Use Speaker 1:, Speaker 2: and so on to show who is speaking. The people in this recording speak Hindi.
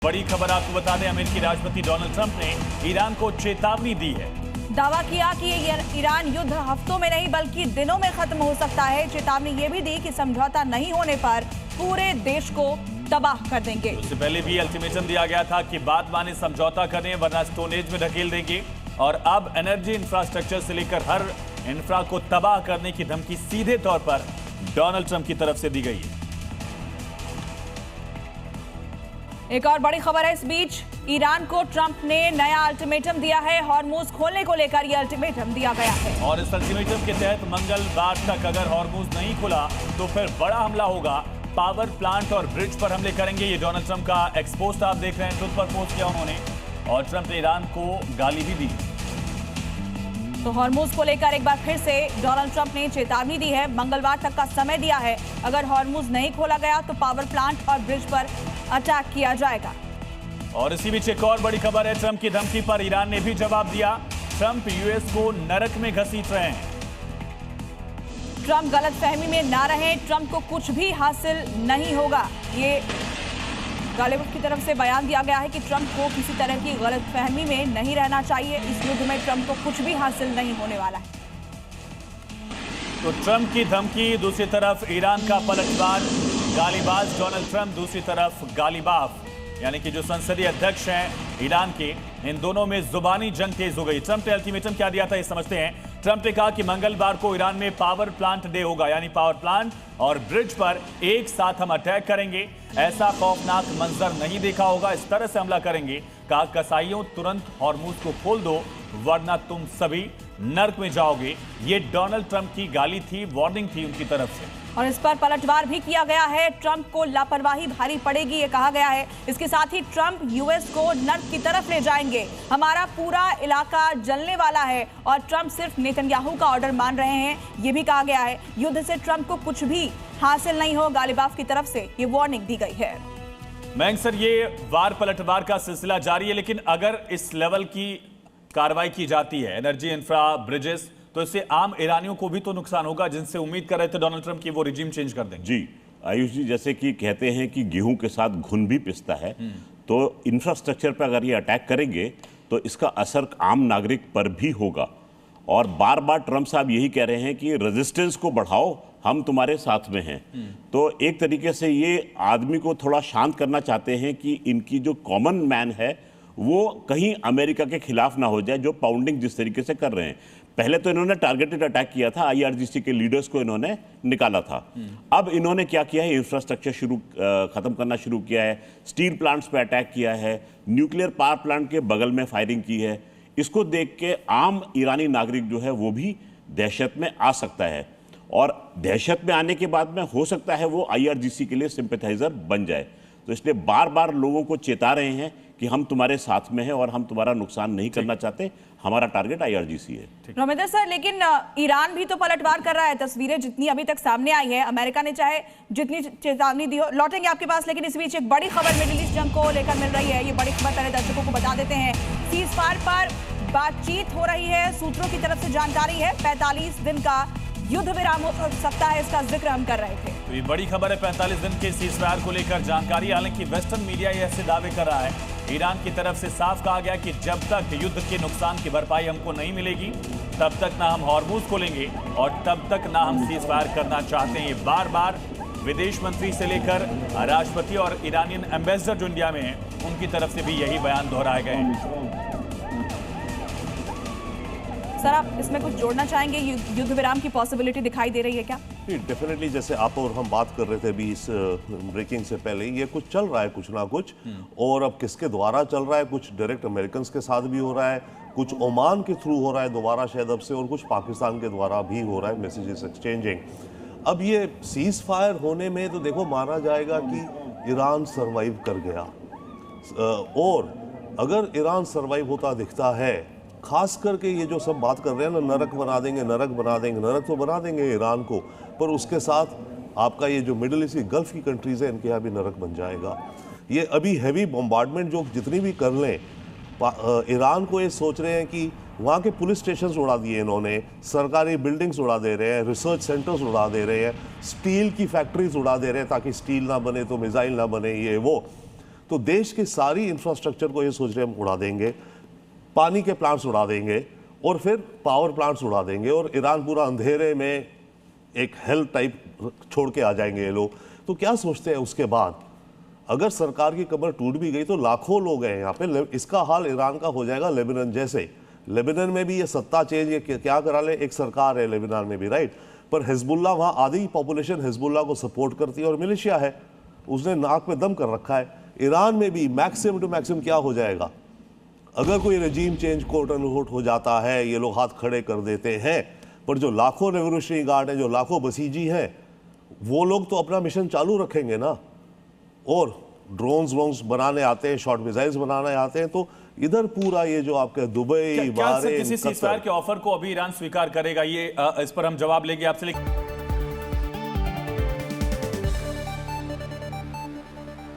Speaker 1: बड़ी खबर आपको बता दें, अमेरिकी राष्ट्रपति डोनाल्ड ट्रंप ने ईरान को चेतावनी दी है।
Speaker 2: दावा किया कि ईरान युद्ध हफ्तों में नहीं बल्कि दिनों में खत्म हो सकता है। चेतावनी ये भी दी कि समझौता नहीं होने पर पूरे देश को तबाह कर देंगे।
Speaker 1: उससे पहले भी अल्टीमेटम दिया गया था कि बात माने समझौता करें वरना स्टोन एज में ढकेल देंगे। और अब एनर्जी इंफ्रास्ट्रक्चर से लेकर हर इंफ्रा को तबाह करने की धमकी सीधे तौर पर डोनाल्ड ट्रंप की तरफ से दी गई है।
Speaker 2: एक और बड़ी खबर है इस बीच, ईरान को ट्रंप ने नया अल्टीमेटम दिया है। हॉर्मुज खोलने को लेकर यह अल्टीमेटम दिया गया है
Speaker 1: और इस अल्टीमेटम के तहत मंगलवार तक अगर हॉर्मुज नहीं खुला तो फिर बड़ा हमला होगा। पावर प्लांट और ब्रिज पर हमले करेंगे। ये डोनाल्ड ट्रंप का एक्सपोस्ट आप देख रहे हैं, ट्विटर पर पोस्ट किया उन्होंने। और ट्रंप ने ईरान को गाली भी दी।
Speaker 2: तो हॉर्मुज को लेकर एक बार फिर से डोनाल्ड ट्रंप ने चेतावनी दी है। मंगलवार तक का समय दिया है। अगर हॉर्मुज नहीं खोला गया तो पावर प्लांट और ब्रिज पर अटैक किया जाएगा।
Speaker 1: और इसी बीच एक और बड़ी खबर है, ट्रंप की धमकी पर ईरान ने भी जवाब दिया। ट्रंप यूएस को नरक में घसीट रहे हैं।
Speaker 2: ट्रंप गलतफहमी में ना रहें, ट्रंप को कुछ भी हासिल नहीं होगा। ये गालिब की तरफ से बयान दिया गया है कि ट्रंप को किसी तरह की गलतफहमी में नहीं रहना चाहिए। इस युद्ध में ट्रंप को कुछ भी हासिल नहीं होने वाला है।
Speaker 1: तो ट्रंप की धमकी, दूसरी तरफ ईरान का पलटवार। गालीबाज डोनाल्ड ट्रंप, दूसरी तरफ गालीबाफ यानी कि जो संसदीय अध्यक्ष हैं ईरान के, इन दोनों में जुबानी जंग तेज हो गई। ट्रंप ने अल्टीमेटम क्या दिया था ये समझते हैं। ट्रंप ने कहा कि मंगलवार को ईरान में पावर प्लांट डे होगा, यानी पावर प्लांट और ब्रिज पर एक साथ हम अटैक करेंगे। ऐसा खौफनाक मंजर नहीं देखा होगा, इस तरह से हमला करेंगे। कहा कसाईयों तुरंत हॉर्मुज को खोल दो वरना तुम सभी नर्क में जाओगे। ये डोनाल्ड ट्रंप की गाली थी, वार्निंग थी उनकी तरफ से।
Speaker 2: और इस पर पलटवार भी किया गया है। ट्रंप को लापरवाही भारी पड़ेगी ये कहा गया है। इसके साथ ही ट्रंप यूएस को नर्क की तरफ ले जाएंगे। हमारा पूरा इलाका जलने वाला है और ट्रंप सिर्फ नेतन्याहू का ऑर्डर मान रहे हैं, ये भी कहा गया है। युद्ध से ट्रंप को कुछ भी हासिल नहीं हो, गालिबाफ की तरफ से ये वार्निंग दी गई है।
Speaker 1: मैंग सर, ये वार पलटवार का सिलसिला जारी है, लेकिन अगर इस लेवल की कार्रवाई की जाती है, एनर्जी इंफ्रा, ब्रिजेस, तो इससे आम ईरानियों को भी तो नुकसान होगा, जिनसे उम्मीद कर रहे थे डोनाल्ड ट्रंप की वो रिजीम चेंज कर देंगे।
Speaker 3: जी आयुष जी, जैसे कि कहते हैं कि गेहूं के साथ घुन भी पिसता है, तो इंफ्रास्ट्रक्चर पर अगर ये अटैक करेंगे तो इसका असर आम नागरिक पर भी होगा। और बार बार ट्रंप साहब यही कह रहे हैं कि रेजिस्टेंस को बढ़ाओ, हम तुम्हारे साथ में हैं। तो एक तरीके से ये आदमी को थोड़ा शांत करना चाहते हैं कि इनकी जो कॉमन मैन है वो कहीं अमेरिका के खिलाफ ना हो जाए, जो पाउंडिंग जिस तरीके से कर रहे हैं। पहले तो इन्होंने टारगेटेड अटैक किया था, आईआरजीसी के लीडर्स को इन्होंने निकाला था। अब इन्होंने क्या किया है, इंफ्रास्ट्रक्चर खत्म करना शुरू किया है, स्टील प्लांट्स पे अटैक किया है, न्यूक्लियर पावर प्लांट के बगल में फायरिंग की है। इसको देख के आम ईरानी नागरिक जो है वो भी दहशत में आ सकता है, और दहशत में आने के बाद में हो सकता है वो आईआरजीसी के लिए सिंपैथाइजर बन जाए। तो इसलिए बार बार लोगों को चेता रहे हैं कि हम तुम्हारे साथ में हैं और हम तुम्हारा नुकसान नहीं करना चाहते, हमारा टारगेट आईआरजीसी है।
Speaker 2: रोमिंदर सर, लेकिन ईरान भी तो पलटवार कर रहा है। तस्वीरें जितनी अभी तक सामने आई है, अमेरिका ने चाहे जितनी चेतावनी दी हो, लौटेंगे आपके पास, लेकिन इस बीच एक बड़ी खबर मिडिल ईस्ट जंग को लेकर मिल रही है। ये बड़ी खबर पहले दर्शकों को बता देते हैं। सीज फायर पर बातचीत हो रही है, सूत्रों की तरफ से जानकारी है 45 दिन का युद्ध विराम हो सकता है, इसका जिक्र हम कर रहे थे।
Speaker 1: तो ये बड़ी खबर है, 45 दिन के सीज फायर को लेकर जानकारी। हालांकि वेस्टर्न मीडिया ये ऐसे दावे कर रहा है, ईरान की तरफ से साफ कहा गया कि जब तक युद्ध के नुकसान की भरपाई हमको नहीं मिलेगी तब तक ना हम हॉर्मुज खोलेंगे और तब तक ना हम सीज फायर करना चाहते हैं। ये बार बार विदेश मंत्री से लेकर राष्ट्रपति और ईरानियन एम्बेसडर जो इंडिया में हैं उनकी तरफ से भी यही बयान दोहराए गए हैं।
Speaker 2: सर, आप इसमें कुछ जोड़ना चाहेंगे? युद्ध विराम की पॉसिबिलिटी दिखाई दे रही है क्या?
Speaker 4: डेफिनेटली, जैसे आप और हम बात कर रहे थे अभी इस ब्रेकिंग से पहले, ये कुछ चल रहा है कुछ ना कुछ। और अब किसके द्वारा चल रहा है, कुछ डायरेक्ट अमेरिकन के साथ भी हो रहा है, कुछ ओमान के थ्रू हो रहा है दोबारा शायद अब से, और कुछ पाकिस्तान के द्वारा भी हो रहा है, मैसेजेस एक्सचेंजिंग। अब ये सीज फायर होने में तो देखो माना जाएगा कि ईरान सरवाइव कर गया, और अगर ईरान सरवाइव होता दिखता है, खास करके ये जो सब बात कर रहे हैं ना, नरक बना देंगे, नरक बना देंगे, नरक तो बना देंगे ईरान को, पर उसके साथ आपका ये जो मिडिल ईस्ट की गल्फ की कंट्रीज है इनके यहाँ भी नरक बन जाएगा। ये अभी हैवी बम्बार्डमेंट जो जितनी भी कर लें, ईरान को ये सोच रहे हैं कि वहाँ के पुलिस स्टेशंस उड़ा दिए इन्होंने, सरकारी बिल्डिंग्स उड़ा दे रहे हैं, रिसर्च सेंटर्स उड़ा दे रहे हैं, स्टील की फैक्ट्रीज उड़ा दे रहे हैं ताकि स्टील ना बने तो मिसाइल ना बने, ये वो। तो देश की सारी इंफ्रास्ट्रक्चर को ये सोच रहे हम उड़ा देंगे, पानी के प्लांट्स उड़ा देंगे और फिर पावर प्लांट्स उड़ा देंगे और ईरान पूरा अंधेरे में एक हेल टाइप छोड़ के आ जाएंगे ये लोग। तो क्या सोचते हैं उसके बाद अगर सरकार की कमर टूट भी गई तो लाखों लोग हैं यहाँ पे। इसका हाल ईरान का हो जाएगा लेबनान जैसे। लेबनान में भी ये सत्ता चेंज ये क्या करा ले, एक सरकार है लेबनान में भी, राइट, पर हिजबुल्लाह वहाँ आधी पॉपुलेशन हिजबुल्लाह को सपोर्ट करती है और मिलिशिया है, उसने नाक पे दम कर रखा है। ईरान में भी मैक्सिमम टू मैक्सिमम क्या हो जाएगा अगर कोई रजीम चेंज कोर्ट अनकोट हो जाता है, ये लोग हाथ खड़े कर देते हैं, पर जो लाखों रेवोल्यूशनरी गार्ड हैं, जो लाखों बसीजी हैं, वो लोग तो अपना मिशन चालू रखेंगे ना। और ड्रोन्स वोन्स बनाने आते हैं, शॉर्ट मिसाइल्स बनाने आते हैं, तो इधर पूरा ये जो आपके दुबई,
Speaker 1: क्या किसी सीज़फायर के ऑफर को अभी ईरान स्वीकार करेगा, ये इस पर हम जवाब लेंगे आपसे।